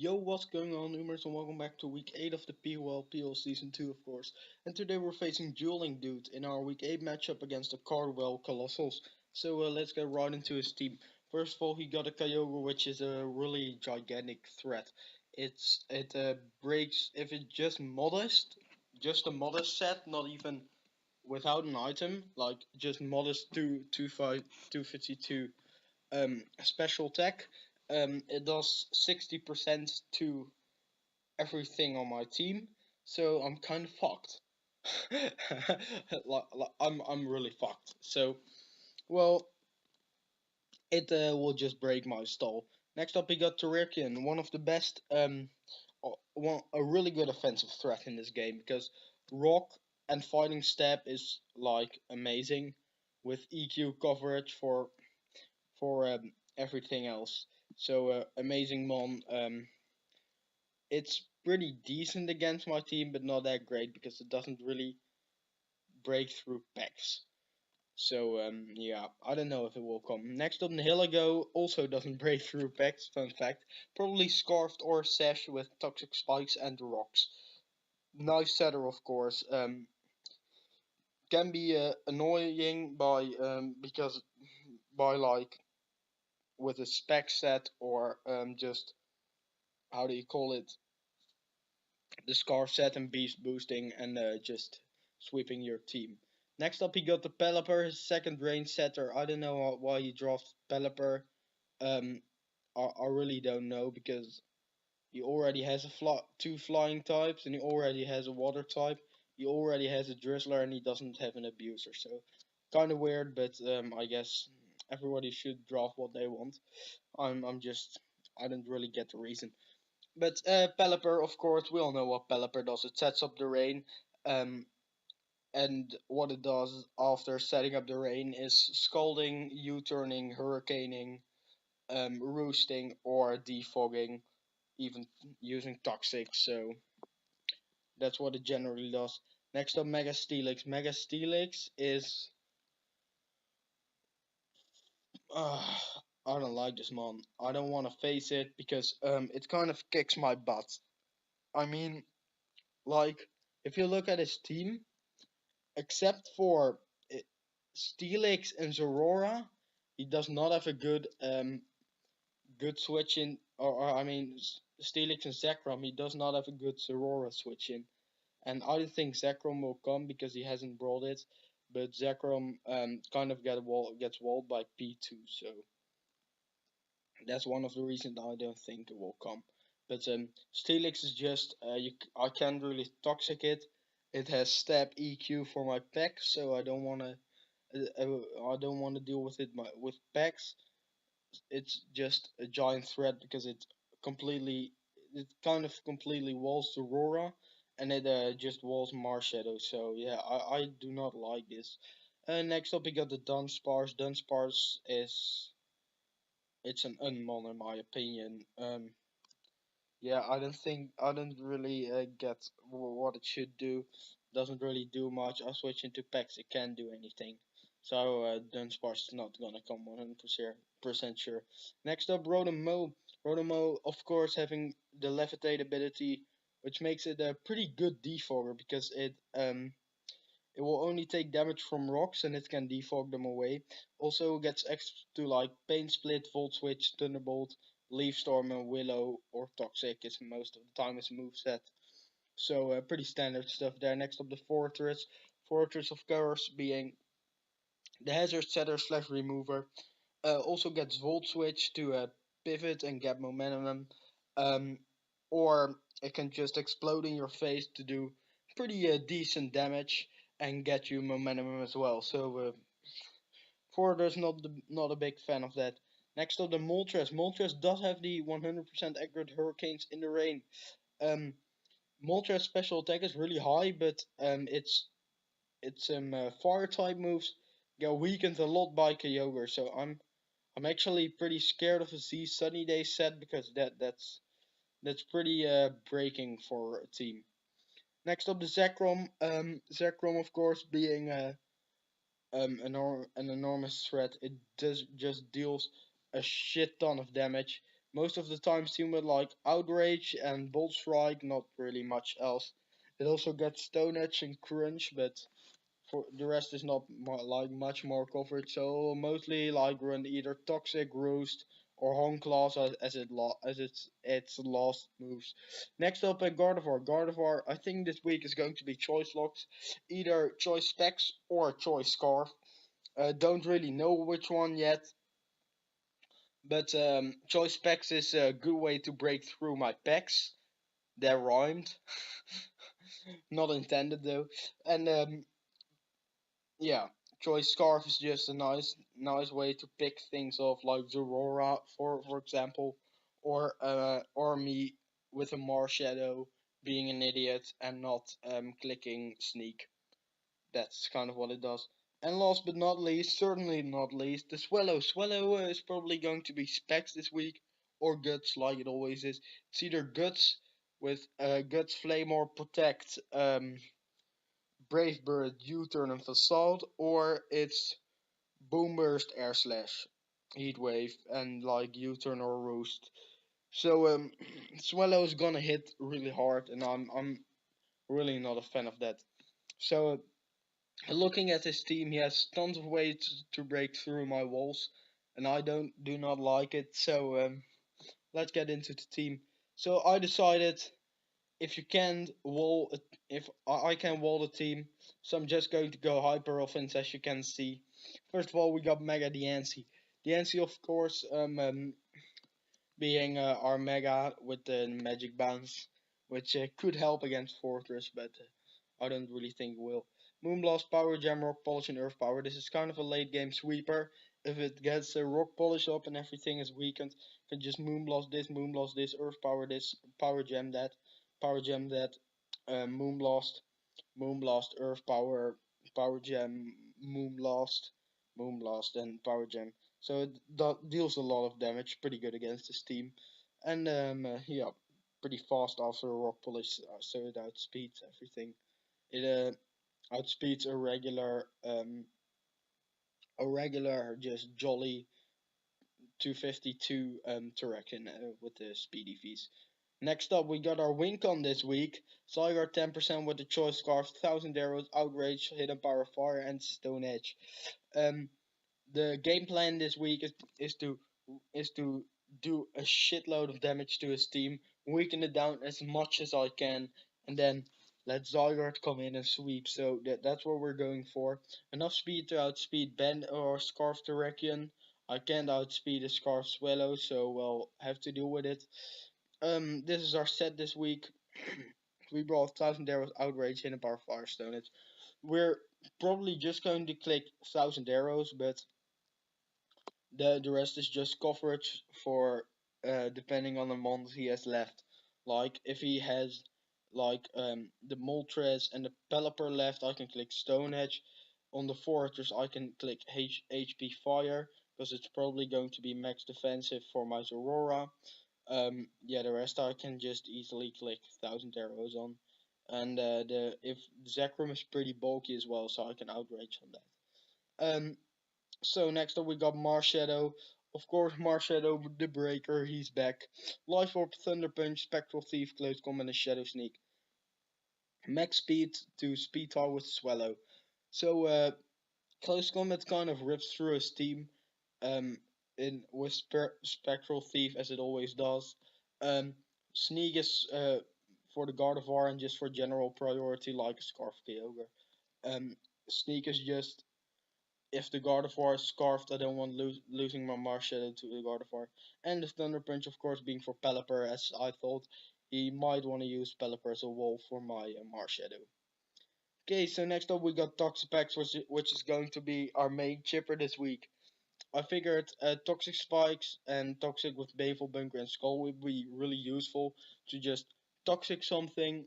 Yo, what's going on, Noomers, and welcome back to week 8 of the PUL Season 2, of course. And today we're facing DualingDude in our week 8 matchup against the Cardwell Colossals. So let's get right into his team. First of all, he got a Kyogre, which is a really gigantic threat. It breaks if it's just a modest set, not even without an item, like just modest 252 special attack. It does 60% to everything on my team, so I'm kind of fucked. I'm really fucked. So, well, it will just break my stall. Next up, we got Terrakion, one of the best, a really good offensive threat in this game because Rock and Fighting Step is like amazing with EQ coverage for everything else. So amazing mon. It's pretty decent against my team, but not that great because it doesn't really break through packs. So yeah, I don't know if it will come. Next up, Nihilego also doesn't break through packs. Fun fact, probably Scarfed or Sash with Toxic Spikes and Rocks. Nice setter, of course. Can be annoying because by like with a spec set or just how do you call it, the scarf set and beast boosting and just sweeping your team. Next up, he got the Pelipper, his second range setter. I don't know why he drafted Pelipper. Um, I really don't know because he already has two flying types and he already has a water type. He already has a Drizzler and he doesn't have an Abuser. So kind of weird, but I guess everybody should draft what they want. I don't really get the reason. But Pelipper, of course, we all know what Pelipper does. It sets up the rain, um, and what it does after setting up the rain is scalding, U-turning, hurricaning, roosting, or defogging, even using toxic. So that's what it generally does. Next up, Mega Steelix. Mega Steelix is uh, I don't like this mon. I don't want to face it because it kind of kicks my butt. I mean, like if you look at his team, except for Steelix and Zorora, he does not have a good switch in. Or I mean, Steelix and Zekrom, he does not have a good Zorora switch in. And I don't think Zekrom will come because he hasn't brought it. But Zekrom kind of gets walled by P2, so that's one of the reasons I don't think it will come. But Steelix is just I can't really toxic it. It has stab EQ for my pack, so I don't wanna deal with it with packs. It's just a giant threat because it kind of completely walls the Aurora and it just walls Marshadow. So yeah, I do not like this. Next up we got the Dunsparce. Dunsparce is it's an unmon in my opinion. Yeah, I don't really get what it should do. Doesn't really do much. I switch into packs, it can't do anything. So Dunsparce is not gonna come 100% sure. Next up, Rotomo. Rotomo, of course, having the levitate ability, which makes it a pretty good defogger because it will only take damage from rocks and it can defog them away. Also gets extra to like Pain Split, Volt Switch, Thunderbolt, Leaf Storm, and Willow or Toxic is most of the time his moveset. So pretty standard stuff there. Next up the Fortress. Fortress of course being the hazard setter slash remover. Also gets Volt Switch to pivot and get momentum. Um, or it can just explode in your face to do pretty decent damage and get you momentum as well. So Forder's not a big fan of that. Next up the Moltres. Moltres does have the 100% accurate hurricanes in the rain. Moltres special attack is really high, but its fire type moves get weakened a lot by Kyogre. So I'm actually pretty scared of a Z Sunny Day set because that's pretty breaking for a team. Next up the Zekrom. Zekrom of course being an enormous threat. It does just deals a shit ton of damage Most of the time team with like Outrage and Bolt Strike, not really much else. It also gets Stone Edge and Crunch, but for the rest is not like much more coverage. So mostly like run either Toxic, Roost, or Home Class as its last moves. Next up at Gardevoir. Gardevoir, I think this week is going to be choice locks, either choice specs or choice scarf. Don't really know which one yet, but choice specs is a good way to break through my packs. They're rhymed, not intended though. And yeah, choice scarf is just a nice way to pick things off, like Zorora for example, or me with a Marshadow being an idiot and not clicking sneak. That's kind of what it does. And last but not least, certainly not least, the Swallow. Swallow is probably going to be specs this week, or Guts like it always is. It's either Guts with Guts Flame or Protect, Brave Bird, U-turn and Facade, or it's Boom Burst, Air Slash, Heat Wave, and like U-turn or Roost. So Swallow is gonna hit really hard, and I'm really not a fan of that. So looking at his team, he has tons of ways to break through my walls, and I do not like it. So let's get into the team. So I decided if you can't wall, if I can wall the team, so I'm just going to go hyper offense as you can see. First of all, we got Mega Diancie. Diancie, of course, being our Mega with the Magic Bounce, which could help against Fortress, but I don't really think it will. Moonblast, Power Gem, Rock Polish, and Earth Power. This is kind of a late game sweeper. If it gets a Rock Polish up and everything is weakened, you can just Moonblast this, Earth Power this, Power Gem that, Moonblast, Moonblast, Earth Power, Power Gem, Moonblast, Moonblast, and Power Gem. So that deals a lot of damage, pretty good against this team. And yeah, pretty fast after a Rock Polish, so it outspeeds everything. It outspeeds a regular just jolly 252 Terrakin with the speedy fees. Next up, we got our Wincon this week. Zygarde 10% with the Choice Scarf, 1000 Arrows, Outrage, Hidden Power Fire, and Stone Edge. Um, the game plan this week is to do a shitload of damage to his team, weaken it down as much as I can, and then let Zygarde come in and sweep. So that's what we're going for. Enough speed to outspeed Ben or Scarf Terrakion. I can't outspeed a Scarf Swallow, so we'll have to deal with it. This is our set this week. We brought 1000 arrows, outrage, hidden power, firestone. We're probably just going to click 1000 arrows, but the rest is just coverage for depending on the mons he has left. Like if he has like the Moltres and the Pelipper left, I can click Stone Edge. On the Fortress, I can click HP Fire because it's probably going to be max defensive for my Aurora. Yeah, the rest I can just easily click 1000 arrows on. And the if Zekrom is pretty bulky as well, so I can outrage on that. So next up we got Marshadow. Of course, Marshadow the Breaker, he's back. Life Orb, Thunder Punch, Spectral Thief, Close Combat, and Shadow Sneak. Max speed to speed tile with Swallow. So Close Combat kind of rips through his team. In with Spectral Thief as it always does. Um, Sneak is for the Gardevoir and just for general priority like a Scarf Kyogre. Sneak is just if the Gardevoir is scarfed, I don't want losing my Marshadow to the Gardevoir. And the Thunder Punch, of course, being for Pelipper, as I thought he might want to use Pelipper as a wall for my Marshadow. Okay, so next up we got Toxapex, which is going to be our main chipper this week. I figured Toxic Spikes and Toxic with Baneful Bunker and Skull would be really useful to just Toxic something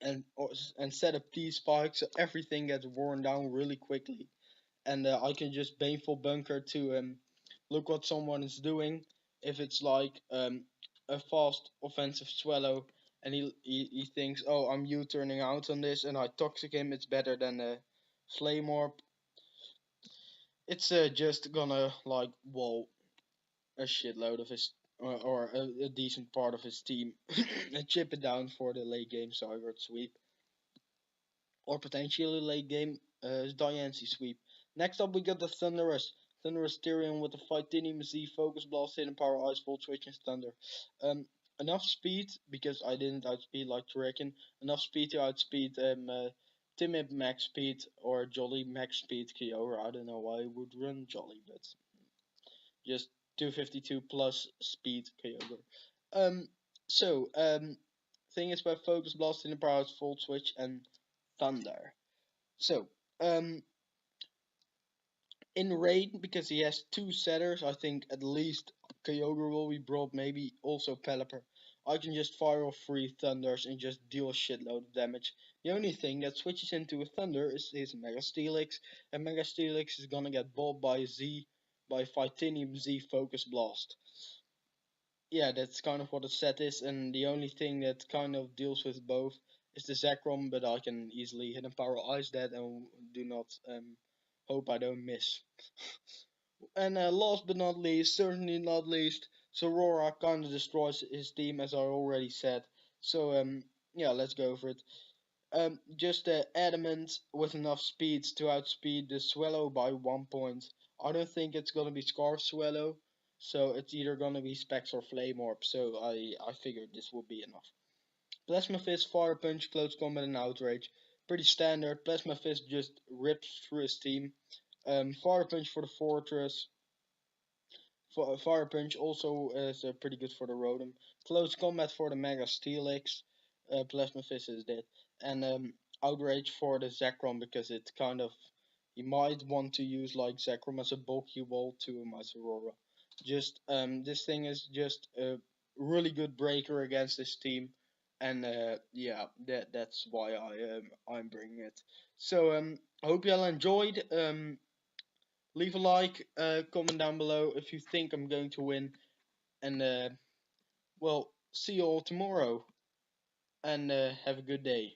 and set up T-Spikes so everything gets worn down really quickly. And I can just Baneful Bunker to look what someone is doing. If it's like a fast offensive Swallow and he thinks, oh, I'm U-turning out on this and I Toxic him, it's better than a Flame Orb. It's just gonna like, whoa, a shitload of his or a decent part of his team and chip it down for the late game Zygarde sweep or potentially late game Diancie sweep. Next up we got the Thunderous. Thunderous Tyrion with the Titanium Z Focus Blast, Hidden Power, Ice Bolt, Switch and Thunder. Enough speed because I didn't outspeed like Turrican. Enough speed to outspeed Timid max speed or Jolly max speed Kyogre. I don't know why I would run Jolly, but just 252 plus speed Kyogre. Um, so thing is by Focus Blast, Hidden Power, Full Switch and Thunder. So, in raid, because he has two setters, I think at least Kyogre will be brought, maybe also Pelipper. I can just fire off 3 Thunders and just deal a shitload of damage. The only thing that switches into a Thunder is his Mega Steelix, and Mega Steelix is gonna get bought by Titanium Z Focus Blast. Yeah, that's kind of what the set is, and the only thing that kind of deals with both is the Zekrom, but I can easily hit and power ice that and do not hope I don't miss. And last but not least, certainly not least, Sorora kind of destroys his team as I already said. So yeah, let's go for it. Just Adamant with enough speed to outspeed the Swallow by 1 point. I don't think it's gonna be Scarf Swallow, so it's either gonna be Specs or Flame Orb. So I figured this would be enough. Plasma Fist, Fire Punch, Close Combat, and Outrage. Pretty standard. Plasma Fist just rips through his team. Fire Punch for the Fortress. Fire Punch also is pretty good for the Rotom. Close Combat for the Mega Steelix. Plasma Fist is dead. And Outrage for the Zekrom because it kind of... You might want to use like Zekrom as a bulky wall to my Aurora. Just this thing is just a really good breaker against this team, and yeah, that's why I'm bringing it. So I hope y'all enjoyed. Leave a like, comment down below if you think I'm going to win, and well, see you all tomorrow, and have a good day.